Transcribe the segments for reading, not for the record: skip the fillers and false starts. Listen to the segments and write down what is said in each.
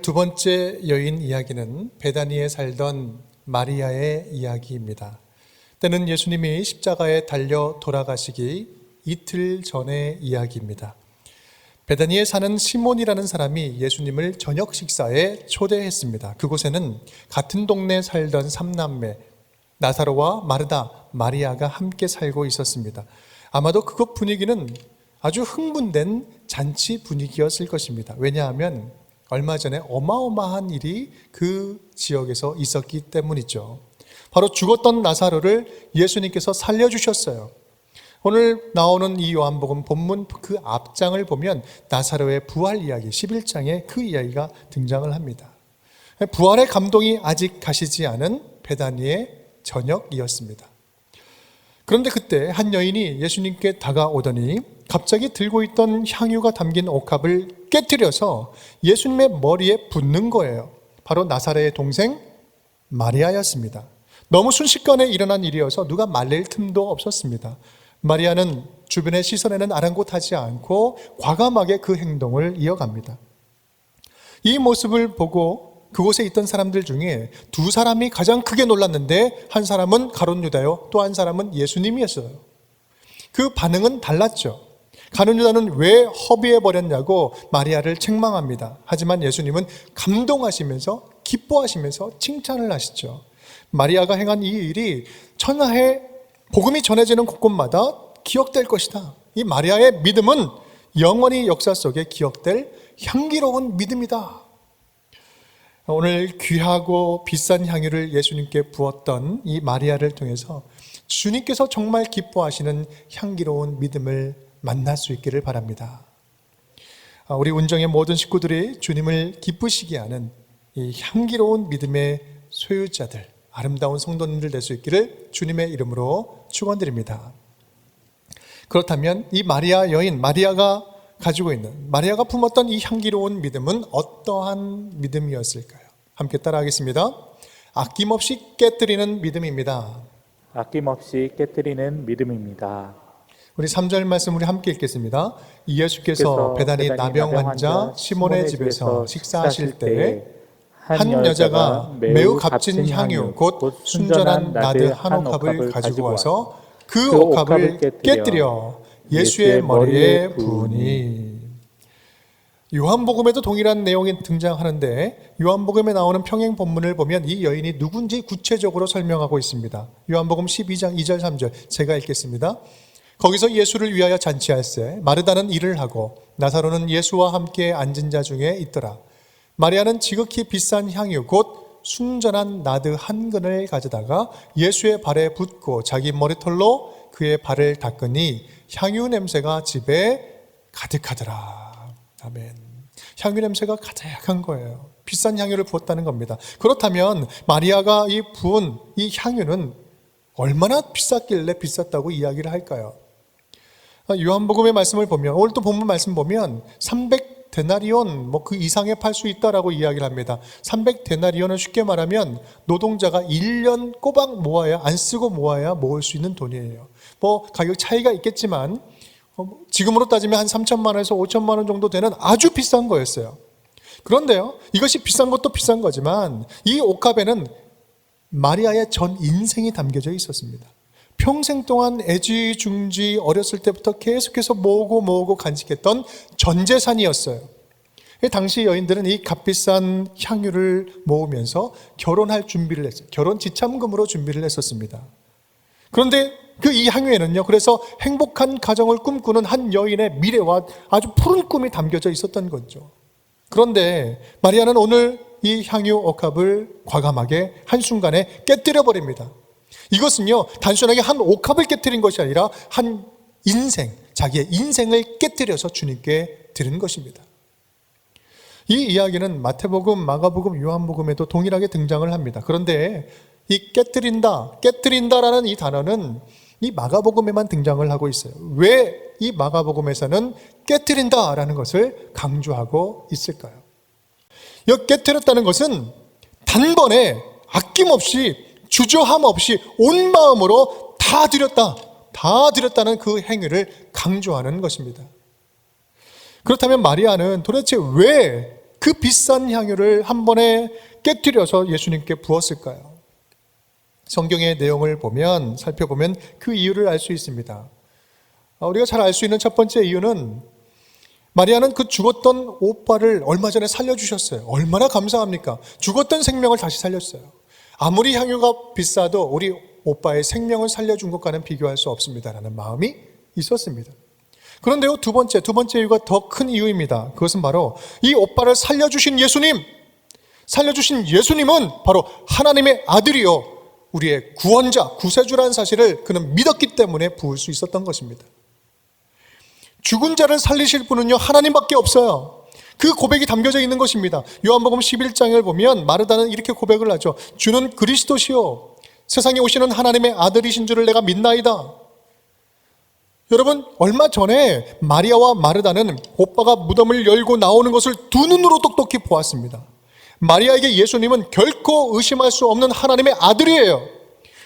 오늘 두 번째 여인 이야기는 베다니에 살던 마리아의 이야기입니다. 때는 예수님이 십자가에 달려 돌아가시기 이틀 전의 이야기입니다. 베다니에 사는 시몬이라는 사람이 예수님을 저녁 식사에 초대했습니다. 그곳에는 같은 동네에 살던 삼남매 나사로와 마르다, 마리아가 함께 살고 있었습니다. 아마도 그곳 분위기는 아주 흥분된 잔치 분위기였을 것입니다. 왜냐하면 얼마 전에 어마어마한 일이 그 지역에서 있었기 때문이죠. 바로 죽었던 나사로를 예수님께서 살려주셨어요. 오늘 나오는 이 요한복음 본문 그 앞장을 보면 나사로의 부활 이야기 11장에 그 이야기가 등장을 합니다. 부활의 감동이 아직 가시지 않은 베다니의 저녁이었습니다. 그런데 그때 한 여인이 예수님께 다가오더니 갑자기 들고 있던 향유가 담긴 옥합을 깨뜨려서 예수님의 머리에 붓는 거예요. 바로 나사로의 동생 마리아였습니다. 너무 순식간에 일어난 일이어서 누가 말릴 틈도 없었습니다. 마리아는 주변의 시선에는 아랑곳하지 않고 과감하게 그 행동을 이어갑니다. 이 모습을 보고 그곳에 있던 사람들 중에 두 사람이 가장 크게 놀랐는데 한 사람은 가룟 유다요, 또 한 사람은 예수님이었어요. 그 반응은 달랐죠. 가룟 유다는 왜 허비해버렸냐고 마리아를 책망합니다. 하지만 예수님은 감동하시면서 기뻐하시면서 칭찬을 하시죠. 마리아가 행한 이 일이 천하에 복음이 전해지는 곳곳마다 기억될 것이다. 이 마리아의 믿음은 영원히 역사 속에 기억될 향기로운 믿음이다. 오늘 귀하고 비싼 향유를 예수님께 부었던 이 마리아를 통해서 주님께서 정말 기뻐하시는 향기로운 믿음을 만날 수 있기를 바랍니다. 우리 운정의 모든 식구들이 주님을 기쁘시게 하는 이 향기로운 믿음의 소유자들, 아름다운 성도님들 될 수 있기를 주님의 이름으로 축원드립니다. 그렇다면 이 마리아 여인, 마리아가 가지고 있는, 마리아가 품었던 이 향기로운 믿음은 어떠한 믿음이었을까요? 함께 따라하겠습니다. 아낌없이 깨뜨리는 믿음입니다. 아낌없이 깨뜨리는 믿음입니다. 우리 3절 말씀 우리 함께 읽겠습니다. 예수께서 베다니 나병 환자 시몬의 집에서 식사하실 때에 한 여자가 매우 값진 향유 곧 순전한 나드 한 옥합을 가지고 와서 그 옥합을 깨뜨려 예수의 머리에 부으니. 요한복음에도 동일한 내용이 등장하는데 요한복음에 나오는 평행 본문을 보면 이 여인이 누군지 구체적으로 설명하고 있습니다. 요한복음 12장 2절 3절 제가 읽겠습니다. 거기서 예수를 위하여 잔치할세 마르다는 일을 하고 나사로는 예수와 함께 앉은 자 중에 있더라. 마리아는 지극히 비싼 향유 곧 순전한 나드 한 근을 가져다가 예수의 발에 붓고 자기 머리털로 그의 발을 닦으니 향유 냄새가 집에 가득하더라. 아멘. 향유 냄새가 가득한 거예요. 비싼 향유를 부었다는 겁니다. 그렇다면 마리아가 이 부은 이 향유는 얼마나 비쌌길래 비쌌다고 이야기를 할까요? 요한복음의 말씀을 보면, 오늘 또 본문 말씀 보면 300데나리온 그 이상에 팔 수 있다라고 이야기를 합니다. 300데나리온은 쉽게 말하면 노동자가 1년 꼬박 모아야, 안 쓰고 모아야 모을 수 있는 돈이에요. 가격 차이가 있겠지만 지금으로 따지면 한 3천만 원에서 5천만 원 정도 되는 아주 비싼 거였어요. 그런데요, 이것이 비싼 것도 비싼 거지만 이 옥합에는 마리아의 전 인생이 담겨져 있었습니다. 평생 동안 애지중지 어렸을 때부터 계속해서 모으고 간직했던 전 재산이었어요. 당시 여인들은 이 값비싼 향유를 모으면서 결혼할 준비를 했어요. 결혼 지참금으로 준비를 했었습니다. 그런데 이 향유에는요, 그래서 행복한 가정을 꿈꾸는 한 여인의 미래와 아주 푸른 꿈이 담겨져 있었던 거죠. 그런데 마리아는 오늘 이 향유 옥합을 과감하게 한순간에 깨뜨려 버립니다. 이것은요, 단순하게 한 옥합을 깨뜨린 것이 아니라 한 인생, 자기의 인생을 깨뜨려서 주님께 드린 것입니다. 이 이야기는 마태복음, 마가복음, 요한복음에도 동일하게 등장을 합니다. 그런데 이 깨뜨린다라는 이 단어는 이 마가복음에만 등장을 하고 있어요. 왜 이 마가복음에서는 깨뜨린다라는 것을 강조하고 있을까요? 이 깨뜨렸다는 것은 단번에 아낌없이 주저함 없이 온 마음으로 다 드렸다는 그 행위를 강조하는 것입니다. 그렇다면 마리아는 도대체 왜 그 비싼 향유를 한 번에 깨뜨려서 예수님께 부었을까요? 성경의 내용을 보면, 살펴보면 그 이유를 알 수 있습니다. 우리가 잘 알 수 있는 첫 번째 이유는 마리아는 그 죽었던 오빠를 얼마 전에 살려주셨어요. 얼마나 감사합니까? 죽었던 생명을 다시 살렸어요. 아무리 향유가 비싸도 우리 오빠의 생명을 살려준 것과는 비교할 수 없습니다라는 마음이 있었습니다. 그런데요, 두 번째 이유가 더 큰 이유입니다. 그것은 바로 이 오빠를 살려주신 예수님은 바로 하나님의 아들이요, 우리의 구원자, 구세주라는 사실을 그는 믿었기 때문에 부을 수 있었던 것입니다. 죽은 자를 살리실 분은요, 하나님밖에 없어요. 그 고백이 담겨져 있는 것입니다. 요한복음 11장을 보면 마르다는 이렇게 고백을 하죠. 주는 그리스도시요 세상에 오시는 하나님의 아들이신 줄을 내가 믿나이다. 여러분, 얼마 전에 마리아와 마르다는 오빠가 무덤을 열고 나오는 것을 두 눈으로 똑똑히 보았습니다. 마리아에게 예수님은 결코 의심할 수 없는 하나님의 아들이에요.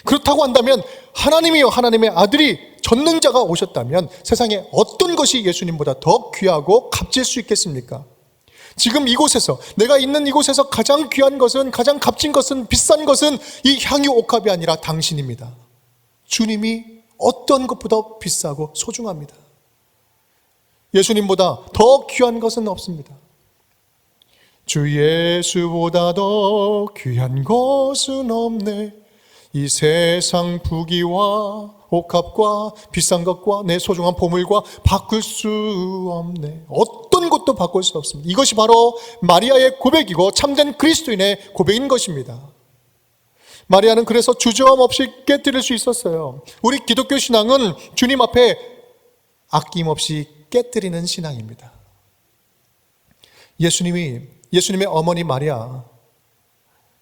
그렇다고 한다면 하나님이요, 하나님의 아들이 전능자가 오셨다면 세상에 어떤 것이 예수님보다 더 귀하고 값질 수 있겠습니까? 지금 이곳에서, 내가 있는 이곳에서 가장 귀한 것은, 가장 값진 것은, 비싼 것은 이 향유 옥합이 아니라 당신입니다. 주님이 어떤 것보다 비싸고 소중합니다. 예수님보다 더 귀한 것은 없습니다. 주 예수보다 더 귀한 것은 없네. 이 세상 부귀와 옥합과 비싼 것과 내 소중한 보물과 바꿀 수 없네. 어떤 것도 바꿀 수 없습니다. 이것이 바로 마리아의 고백이고 참된 그리스도인의 고백인 것입니다. 마리아는 그래서 주저함 없이 깨뜨릴 수 있었어요. 우리 기독교 신앙은 주님 앞에 아낌없이 깨뜨리는 신앙입니다. 예수님의 어머니 마리아를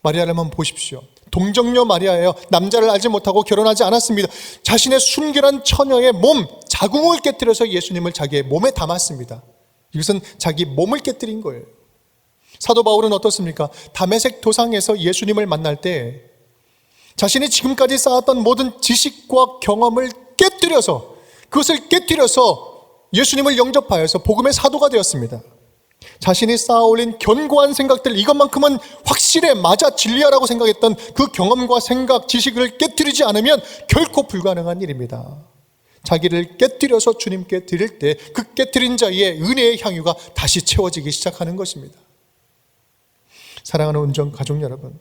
한번 보십시오. 동정녀 마리아예요. 남자를 알지 못하고 결혼하지 않았습니다. 자신의 순결한 처녀의 몸, 자궁을 깨뜨려서 예수님을 자기의 몸에 담았습니다. 이것은 자기 몸을 깨뜨린 거예요. 사도 바울은 어떻습니까? 다메섹 도상에서 예수님을 만날 때 자신이 지금까지 쌓았던 모든 지식과 경험을 깨뜨려서, 그것을 깨뜨려서 예수님을 영접하여서 복음의 사도가 되었습니다. 자신이 쌓아올린 견고한 생각들, 이것만큼은 확실해, 맞아, 진리야라고 생각했던 그 경험과 생각, 지식을 깨뜨리지 않으면 결코 불가능한 일입니다. 자기를 깨뜨려서 주님께 드릴 때 그 깨뜨린 자의 은혜의 향유가 다시 채워지기 시작하는 것입니다. 사랑하는 온전 가족 여러분,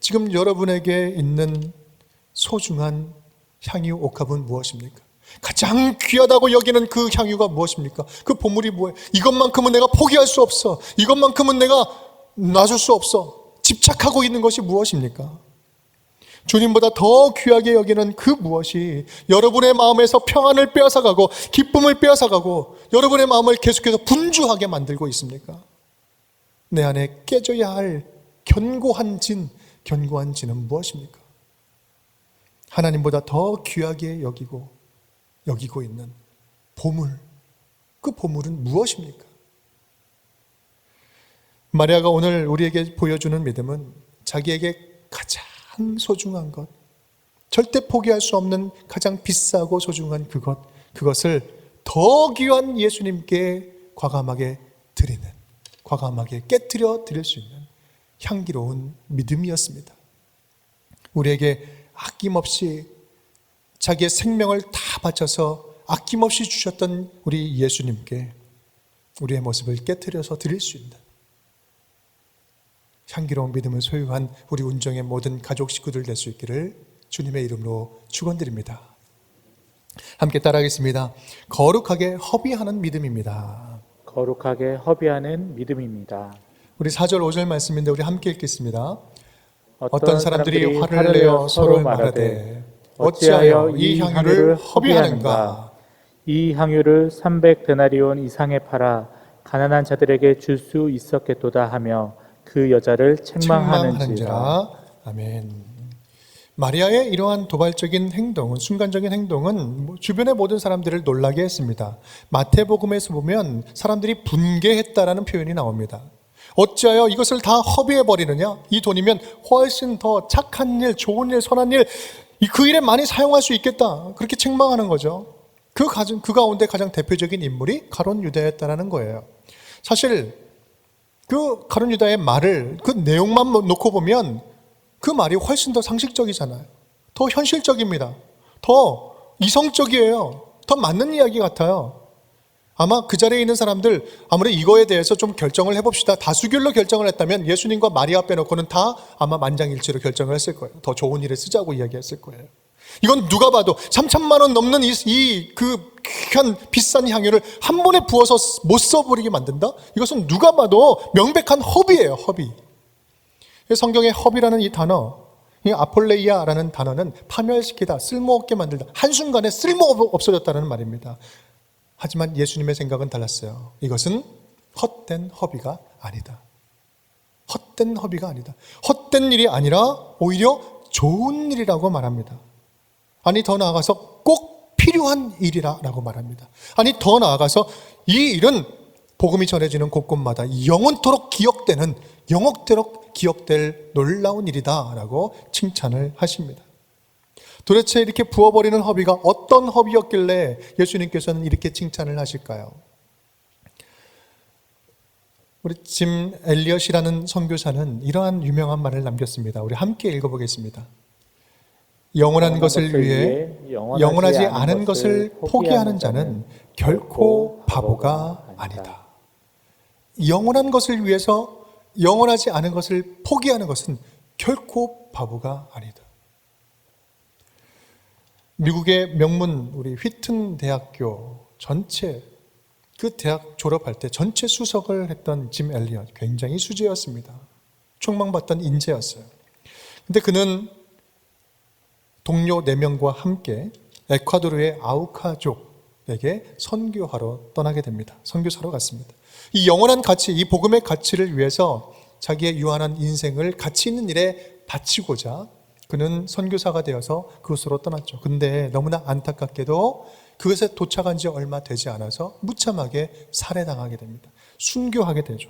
지금 여러분에게 있는 소중한 향유 옥합은 무엇입니까? 가장 귀하다고 여기는 그 향유가 무엇입니까? 그 보물이 뭐예요? 이것만큼은 내가 포기할 수 없어. 이것만큼은 내가 놔줄 수 없어. 집착하고 있는 것이 무엇입니까? 주님보다 더 귀하게 여기는 그 무엇이 여러분의 마음에서 평안을 빼앗아가고 기쁨을 빼앗아가고 여러분의 마음을 계속해서 분주하게 만들고 있습니까? 내 안에 깨져야 할 견고한 진은 무엇입니까? 하나님보다 더 귀하게 여기고 있는 보물, 그 보물은 무엇입니까? 마리아가 오늘 우리에게 보여주는 믿음은 자기에게 가장 소중한 것, 절대 포기할 수 없는 가장 비싸고 소중한 그것을 더 귀한 예수님께 과감하게 깨뜨려 드릴 수 있는 향기로운 믿음이었습니다. 우리에게 아낌없이 자기의 생명을 다 바쳐서 아낌없이 주셨던 우리 예수님께 우리의 모습을 깨뜨려서 드릴 수 있는 향기로운 믿음을 소유한 우리 운정의 모든 가족 식구들 될 수 있기를 주님의 이름으로 축원드립니다. 함께 따라하겠습니다. 거룩하게 허비하는 믿음입니다. 거룩하게 허비하는 믿음입니다. 우리 4절 5절 말씀인데 우리 함께 읽겠습니다. 어떤 사람들이 화를 내어 서로 말하되 어찌하여 이 향유를 허비하는가? 이 향유를 300데나리온 이상에 팔아 가난한 자들에게 줄 수 있었겠도다 하며 그 여자를 책망하는지라. 아멘. 마리아의 이러한 도발적인 행동은, 순간적인 행동은 주변의 모든 사람들을 놀라게 했습니다. 마태복음에서 보면 사람들이 분개했다라는 표현이 나옵니다. 어찌하여 이것을 다 허비해버리느냐? 이 돈이면 훨씬 더 착한 일, 좋은 일, 선한 일, 그 일에 많이 사용할 수 있겠다. 그렇게 책망하는 거죠. 그 가운데 가장 대표적인 인물이 가룟 유다였다라는 거예요. 사실 그 가룟 유다의 말을, 그 내용만 놓고 보면 그 말이 훨씬 더 상식적이잖아요. 더 현실적입니다. 더 이성적이에요. 더 맞는 이야기 같아요. 아마 그 자리에 있는 사람들, 아무리 이거에 대해서 좀 결정을 해봅시다, 다수결로 결정을 했다면 예수님과 마리아 빼놓고는 다 아마 만장일치로 결정을 했을 거예요. 더 좋은 일에 쓰자고 이야기했을 거예요. 이건 누가 봐도 3,000만 원 넘는 그 귀한 비싼 향유를 한 번에 부어서 못 써버리게 만든다? 이것은 누가 봐도 명백한 허비예요, 허비. 성경의 허비라는 이 단어, 이 아폴레이아라는 단어는 파멸시키다, 쓸모없게 만들다, 한순간에 쓸모없어졌다는 말입니다. 하지만 예수님의 생각은 달랐어요. 이것은 헛된 허비가 아니다. 헛된 허비가 아니다. 헛된 일이 아니라 오히려 좋은 일이라고 말합니다. 아니, 더 나아가서 꼭 필요한 일이라고 말합니다. 아니, 더 나아가서 이 일은 복음이 전해지는 곳곳마다 영원토록 기억될 놀라운 일이다라고 칭찬을 하십니다. 도대체 이렇게 부어버리는 허비가 어떤 허비였길래 예수님께서는 이렇게 칭찬을 하실까요? 우리 짐 엘리엇이라는 선교사는 이러한 유명한 말을 남겼습니다. 우리 함께 읽어보겠습니다. 영원한 것을 위해 영원하지 않은 것을 포기하는 자는 결코 바보가 아니다. 영원한 것을 위해서 영원하지 않은 것을 포기하는 것은 결코 바보가 아니다. 미국의 명문 우리 휘튼 대학교 전체, 그 대학 졸업할 때 전체 수석을 했던 짐 엘리엇, 굉장히 수재였습니다. 촉망받던 인재였어요. 근데 그는 동료 4명과 함께 에콰도르의 아우카족에게 선교하러 떠나게 됩니다. 선교사로 갔습니다. 이 영원한 가치, 이 복음의 가치를 위해서 자기의 유한한 인생을 가치 있는 일에 바치고자 그는 선교사가 되어서 그곳으로 떠났죠. 근데 너무나 안타깝게도 그것에 도착한 지 얼마 되지 않아서 무참하게 살해당하게 됩니다. 순교하게 되죠.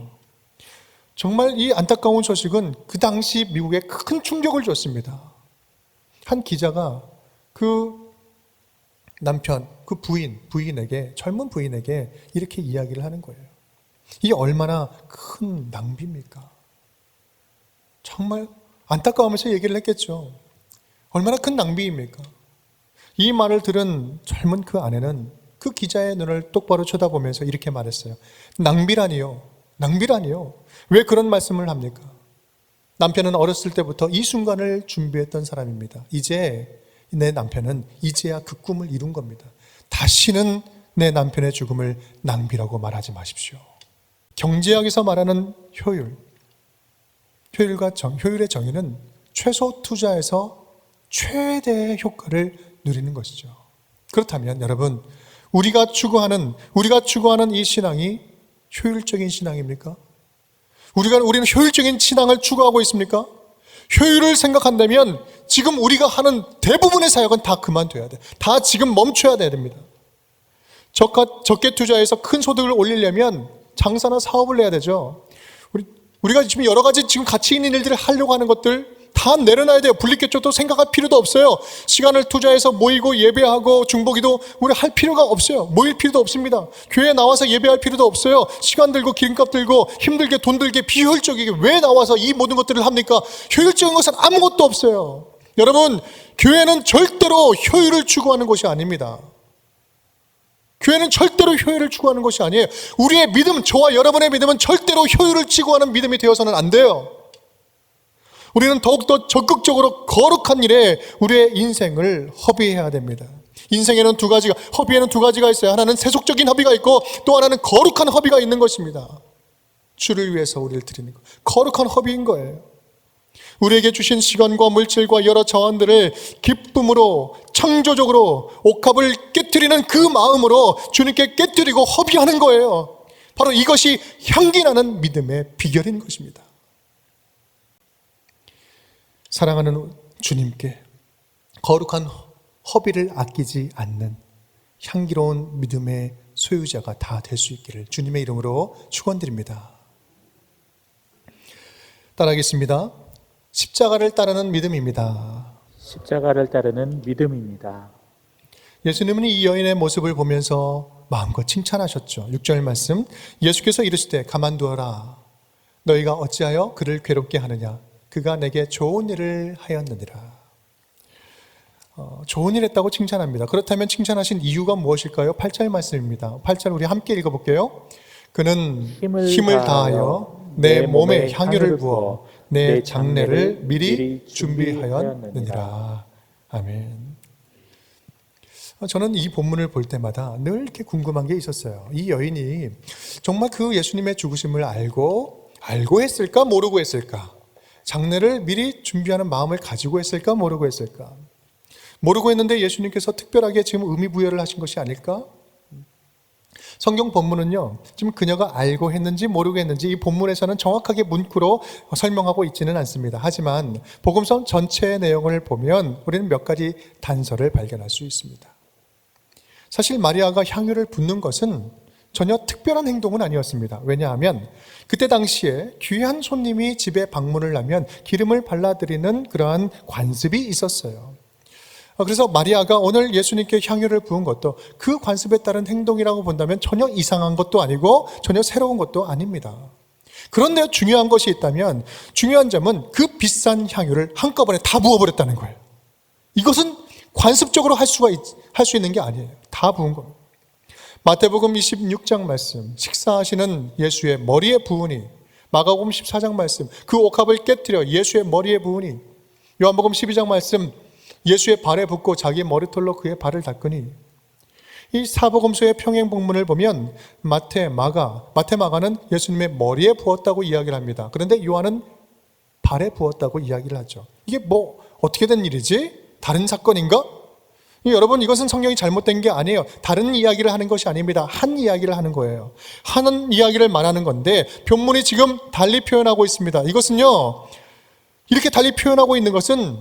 정말 이 안타까운 소식은 그 당시 미국에 큰 충격을 줬습니다. 한 기자가 그 남편, 그 부인에게, 젊은 부인에게 이렇게 이야기를 하는 거예요. 이게 얼마나 큰 낭비입니까? 정말 안타까우면서 얘기를 했겠죠. 얼마나 큰 낭비입니까? 이 말을 들은 젊은 그 아내는 그 기자의 눈을 똑바로 쳐다보면서 이렇게 말했어요. 낭비라니요. 낭비라니요. 왜 그런 말씀을 합니까? 남편은 어렸을 때부터 이 순간을 준비했던 사람입니다. 이제 내 남편은 이제야 그 꿈을 이룬 겁니다. 다시는 내 남편의 죽음을 낭비라고 말하지 마십시오. 경제학에서 말하는 효율의 정의는 최소 투자에서 최대의 효과를 누리는 것이죠. 그렇다면 여러분, 우리가 추구하는 이 신앙이 효율적인 신앙입니까? 우리는 효율적인 신앙을 추구하고 있습니까? 효율을 생각한다면 지금 우리가 하는 대부분의 사역은 다 그만둬야 돼. 다 지금 멈춰야 됩니다. 적게 투자해서 큰 소득을 올리려면 장사나 사업을 해야 되죠. 우리가 지금 여러 가지 지금 가치 있는 일들을 하려고 하는 것들 다 내려놔야 돼요. 분리개척도 생각할 필요도 없어요. 시간을 투자해서 모이고 예배하고 중보기도 우리 할 필요가 없어요. 모일 필요도 없습니다. 교회에 나와서 예배할 필요도 없어요. 시간 들고 기름값 들고 힘들게 돈 들게 비효율적이게 왜 나와서 이 모든 것들을 합니까? 효율적인 것은 아무것도 없어요. 여러분, 교회는 절대로 효율을 추구하는 곳이 아닙니다. 교회는 절대로 효율을 추구하는 것이 아니에요. 우리의 믿음, 저와 여러분의 믿음은 절대로 효율을 추구하는 믿음이 되어서는 안 돼요. 우리는 더욱더 적극적으로 거룩한 일에 우리의 인생을 허비해야 됩니다. 인생에는 허비에는 두 가지가 있어요. 하나는 세속적인 허비가 있고 또 하나는 거룩한 허비가 있는 것입니다. 주를 위해서 우리를 드리는 것, 거룩한 허비인 거예요. 우리에게 주신 시간과 물질과 여러 자원들을 기쁨으로 창조적으로 옥합을 깨뜨리는 그 마음으로 주님께 깨뜨리고 허비하는 거예요. 바로 이것이 향기나는 믿음의 비결인 것입니다. 사랑하는 주님께 거룩한 허비를 아끼지 않는 향기로운 믿음의 소유자가 다 될 수 있기를 주님의 이름으로 축원드립니다. 따라하겠습니다. 십자가를 따르는 믿음입니다. 십자가를 따르는 믿음입니다. 예수님은 이 여인의 모습을 보면서 마음껏 칭찬하셨죠. 6절 말씀, 예수께서 이르시되 가만두어라, 너희가 어찌하여 그를 괴롭게 하느냐? 그가 내게 좋은 일을 하였느니라. 좋은 일 했다고 칭찬합니다. 그렇다면 칭찬하신 이유가 무엇일까요? 8절 말씀입니다. 8절 우리 함께 읽어볼게요. 그는 힘을 다하여 내 몸에 향유를 부어 내 장례를 미리 준비하였느니라. 아멘. 저는 이 본문을 볼 때마다 늘 이렇게 궁금한 게 있었어요. 이 여인이 정말 그 예수님의 죽으심을 알고 했을까 모르고 했을까? 장례를 미리 준비하는 마음을 가지고 했을까 모르고 했을까? 모르고 했는데 예수님께서 특별하게 지금 의미 부여를 하신 것이 아닐까? 성경 본문은요, 지금 그녀가 알고 했는지 모르고 했는지 이 본문에서는 정확하게 문구로 설명하고 있지는 않습니다. 하지만 복음서 전체의 내용을 보면 우리는 몇 가지 단서를 발견할 수 있습니다. 사실 마리아가 향유를 붓는 것은 전혀 특별한 행동은 아니었습니다. 왜냐하면 그때 당시에 귀한 손님이 집에 방문을 하면 기름을 발라드리는 그러한 관습이 있었어요. 그래서 마리아가 오늘 예수님께 향유를 부은 것도 그 관습에 따른 행동이라고 본다면 전혀 이상한 것도 아니고 전혀 새로운 것도 아닙니다. 그런데 중요한 것이 있다면 중요한 점은 그 비싼 향유를 한꺼번에 다 부어버렸다는 거예요. 이것은 관습적으로 할 수 있는 게 아니에요. 다 부은 겁니다. 마태복음 26장 말씀, 식사하시는 예수의 머리에 부으니, 마가복음 14장 말씀, 그 옥합을 깨뜨려 예수의 머리에 부으니, 요한복음 12장 말씀, 예수의 발에 붓고 자기 머리털로 그의 발을 닦으니, 이 사복음서의 평행본문을 보면 마태마가는 예수님의 머리에 부었다고 이야기를 합니다. 그런데 요한은 발에 부었다고 이야기를 하죠. 이게 어떻게 된 일이지? 다른 사건인가? 여러분, 이것은 성경이 잘못된 게 아니에요. 다른 이야기를 하는 것이 아닙니다. 한 이야기를 하는 거예요. 하는 이야기를 말하는 건데 본문이 지금 달리 표현하고 있습니다. 이것은요, 이렇게 달리 표현하고 있는 것은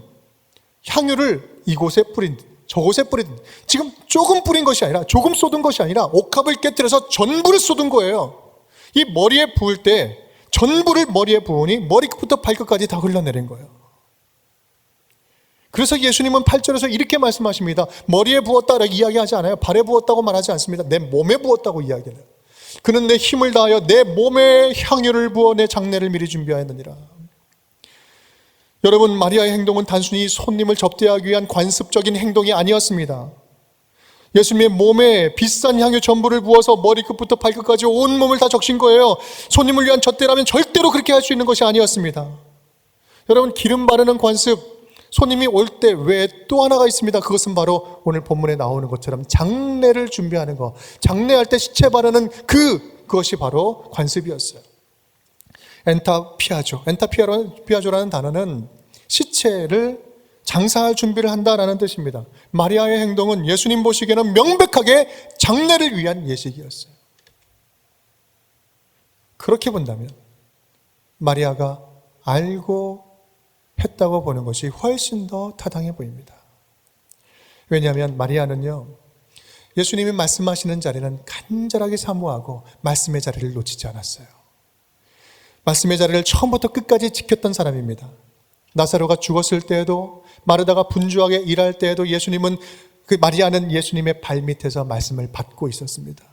향유를 이곳에 뿌린, 저곳에 뿌린, 지금 조금 뿌린 것이 아니라, 조금 쏟은 것이 아니라 옥합을 깨뜨려서 전부를 쏟은 거예요. 이 머리에 부을 때 전부를 머리에 부으니 머리끝부터 발끝까지 다 흘러내린 거예요. 그래서 예수님은 8절에서 이렇게 말씀하십니다. 머리에 부었다라고 이야기하지 않아요. 발에 부었다고 말하지 않습니다. 내 몸에 부었다고 이야기를 해요. 그는 내 힘을 다하여 내 몸에 향유를 부어 내 장례를 미리 준비하였느니라. 여러분, 마리아의 행동은 단순히 손님을 접대하기 위한 관습적인 행동이 아니었습니다. 예수님의 몸에 비싼 향유 전부를 부어서 머리끝부터 발끝까지 온 몸을 다 적신 거예요. 손님을 위한 접대라면 절대로 그렇게 할 수 있는 것이 아니었습니다. 여러분, 기름 바르는 관습, 손님이 올 때 외에 또 하나가 있습니다. 그것은 바로 오늘 본문에 나오는 것처럼 장례를 준비하는 것, 장례할 때 시체 바르는 그것이 바로 관습이었어요. 엔타피아조라는 단어는 시체를 장사할 준비를 한다라는 뜻입니다. 마리아의 행동은 예수님 보시기에는 명백하게 장례를 위한 예식이었어요. 그렇게 본다면 마리아가 알고 했다고 보는 것이 훨씬 더 타당해 보입니다. 왜냐하면 마리아는요, 예수님이 말씀하시는 자리는 간절하게 사모하고 말씀의 자리를 놓치지 않았어요. 말씀의 자리를 처음부터 끝까지 지켰던 사람입니다. 나사로가 죽었을 때에도, 마르다가 분주하게 일할 때에도 마리아는 예수님의 발밑에서 말씀을 받고 있었습니다.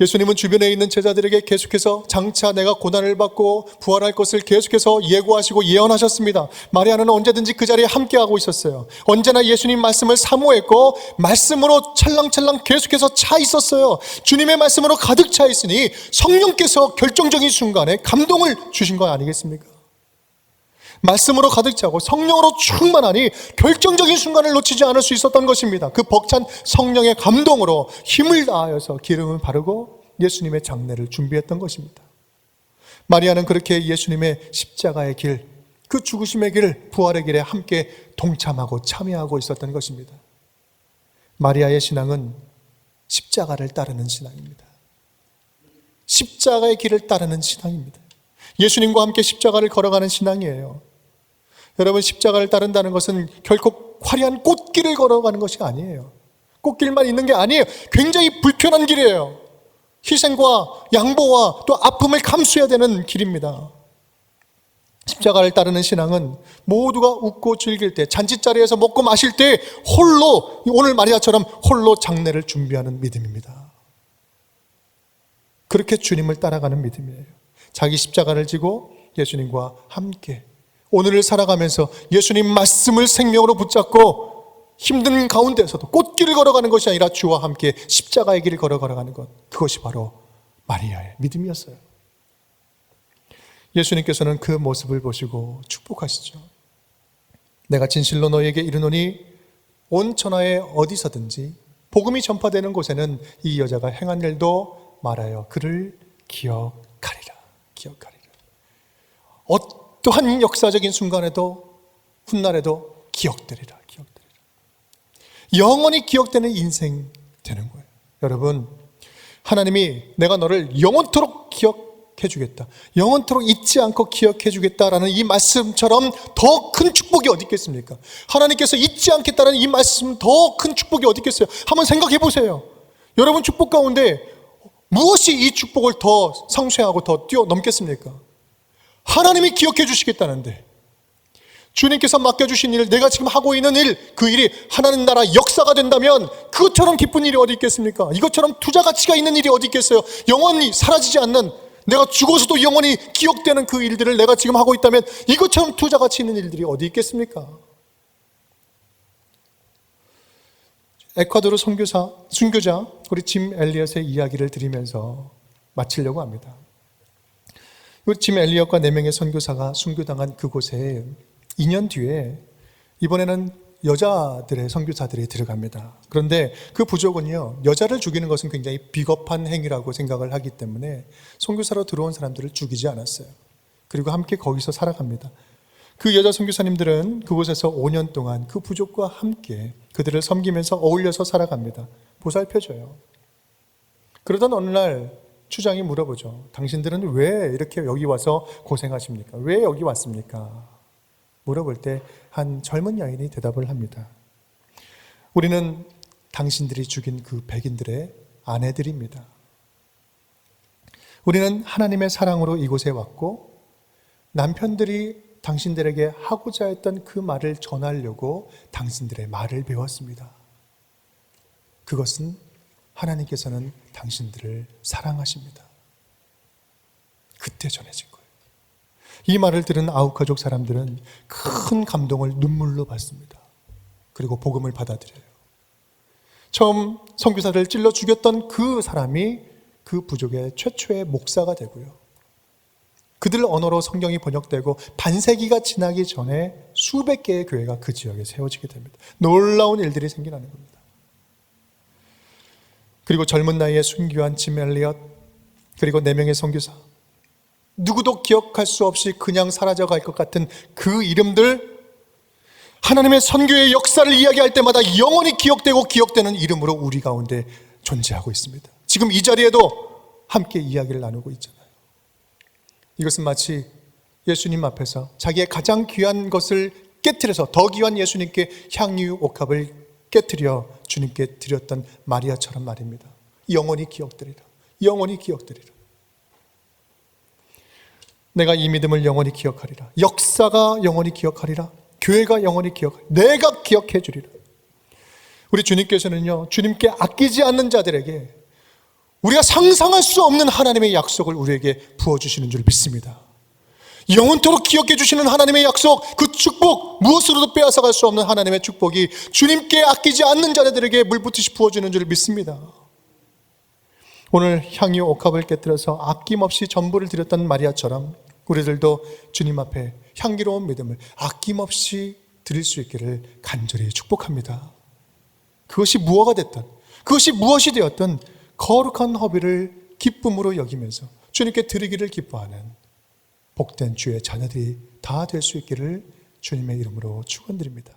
예수님은 주변에 있는 제자들에게 계속해서 장차 내가 고난을 받고 부활할 것을 계속해서 예고하시고 예언하셨습니다. 마리아는 언제든지 그 자리에 함께하고 있었어요. 언제나 예수님 말씀을 사모했고 말씀으로 찰랑찰랑 계속해서 차 있었어요. 주님의 말씀으로 가득 차 있으니 성령께서 결정적인 순간에 감동을 주신 거 아니겠습니까? 말씀으로 가득 차고 성령으로 충만하니 결정적인 순간을 놓치지 않을 수 있었던 것입니다. 그 벅찬 성령의 감동으로 힘을 다하여서 기름을 바르고 예수님의 장례를 준비했던 것입니다. 마리아는 그렇게 예수님의 십자가의 길, 그 죽으심의 길, 부활의 길에 함께 동참하고 참여하고 있었던 것입니다. 마리아의 신앙은 십자가를 따르는 신앙입니다. 십자가의 길을 따르는 신앙입니다. 예수님과 함께 십자가를 걸어가는 신앙이에요. 여러분, 십자가를 따른다는 것은 결코 화려한 꽃길을 걸어가는 것이 아니에요. 꽃길만 있는 게 아니에요. 굉장히 불편한 길이에요. 희생과 양보와 또 아픔을 감수해야 되는 길입니다. 십자가를 따르는 신앙은 모두가 웃고 즐길 때, 잔치자리에서 먹고 마실 때 홀로, 오늘 마리아처럼 홀로 장례를 준비하는 믿음입니다. 그렇게 주님을 따라가는 믿음이에요. 자기 십자가를 지고 예수님과 함께 오늘을 살아가면서 예수님 말씀을 생명으로 붙잡고 힘든 가운데서도 꽃길을 걸어가는 것이 아니라 주와 함께 십자가의 길을 걸어가는 것, 그것이 바로 마리아의 믿음이었어요. 예수님께서는 그 모습을 보시고 축복하시죠. 내가 진실로 너희에게 이르노니 온 천하에 어디서든지 복음이 전파되는 곳에는 이 여자가 행한 일도 말하여 그를 기억하리라. 어떠한 역사적인 순간에도 훗날에도 기억되리라. 영원히 기억되는 인생 되는 거예요. 여러분, 하나님이 내가 너를 영원토록 기억해 주겠다, 영원토록 잊지 않고 기억해 주겠다라는 이 말씀처럼 더 큰 축복이 어디 있겠습니까? 하나님께서 잊지 않겠다는 이 말씀 더 큰 축복이 어디 있겠어요? 한번 생각해 보세요. 여러분 축복 가운데 무엇이 이 축복을 더 상쇄하고 더 뛰어넘겠습니까? 하나님이 기억해 주시겠다는데, 주님께서 맡겨주신 일, 내가 지금 하고 있는 일, 그 일이 하나님 나라 역사가 된다면 그것처럼 기쁜 일이 어디 있겠습니까? 이것처럼 투자 가치가 있는 일이 어디 있겠어요? 영원히 사라지지 않는, 내가 죽어서도 영원히 기억되는 그 일들을 내가 지금 하고 있다면 이것처럼 투자 가치 있는 일들이 어디 있겠습니까? 에콰도르 순교자 우리 짐 엘리엇의 이야기를 드리면서 마치려고 합니다. 짐 엘리엇과 4명의 선교사가 순교당한 그곳에 2년 뒤에 이번에는 여자들의 선교사들이 들어갑니다. 그런데 그 부족은요, 여자를 죽이는 것은 굉장히 비겁한 행위라고 생각을 하기 때문에 선교사로 들어온 사람들을 죽이지 않았어요. 그리고 함께 거기서 살아갑니다. 그 여자 선교사님들은 그곳에서 5년 동안 그 부족과 함께 그들을 섬기면서 어울려서 살아갑니다. 보살펴줘요. 그러던 어느 날 추장이 물어보죠. 당신들은 왜 이렇게 여기 와서 고생하십니까? 왜 여기 왔습니까? 물어볼 때 한 젊은 여인이 대답을 합니다. 우리는 당신들이 죽인 그 백인들의 아내들입니다. 우리는 하나님의 사랑으로 이곳에 왔고 남편들이 당신들에게 하고자 했던 그 말을 전하려고 당신들의 말을 배웠습니다. 그것은 하나님께서는 당신들을 사랑하십니다. 그때 전해진 거예요. 이 말을 들은 아우카족 사람들은 큰 감동을 눈물로 받습니다. 그리고 복음을 받아들여요. 처음 선교사를 찔러 죽였던 그 사람이 그 부족의 최초의 목사가 되고요. 그들 언어로 성경이 번역되고 반세기가 지나기 전에 수백 개의 교회가 그 지역에 세워지게 됩니다. 놀라운 일들이 생겨나는 겁니다. 그리고 젊은 나이에 순교한 짐 엘리엇, 그리고 4명의 선교사, 누구도 기억할 수 없이 그냥 사라져갈 것 같은 그 이름들, 하나님의 선교의 역사를 이야기할 때마다 영원히 기억되고 기억되는 이름으로 우리 가운데 존재하고 있습니다. 지금 이 자리에도 함께 이야기를 나누고 있잖아요. 이것은 마치 예수님 앞에서 자기의 가장 귀한 것을 깨트려서 더 귀한 예수님께 향유 옥합을 깨트려 주님께 드렸던 마리아처럼 말입니다. 영원히 기억되리라. 영원히 기억되리라. 내가 이 믿음을 영원히 기억하리라. 역사가 영원히 기억하리라. 교회가 영원히 기억하리라. 내가 기억해 주리라. 우리 주님께서는요, 주님께 아끼지 않는 자들에게 우리가 상상할 수 없는 하나님의 약속을 우리에게 부어주시는 줄 믿습니다. 영원토록 기억해 주시는 하나님의 약속, 그 축복, 무엇으로도 빼앗아갈 수 없는 하나님의 축복이 주님께 아끼지 않는 자들에게 물붓듯이 부어주는 줄 믿습니다. 오늘 향유 옥합을 깨뜨려서 아낌없이 전부를 드렸던 마리아처럼 우리들도 주님 앞에 향기로운 믿음을 아낌없이 드릴 수 있기를 간절히 축복합니다. 그것이 무엇가 됐든, 그것이 무엇이 되었든 거룩한 허비를 기쁨으로 여기면서 주님께 드리기를 기뻐하는 복된 주의 자녀들이 다 될 수 있기를 주님의 이름으로 축원드립니다.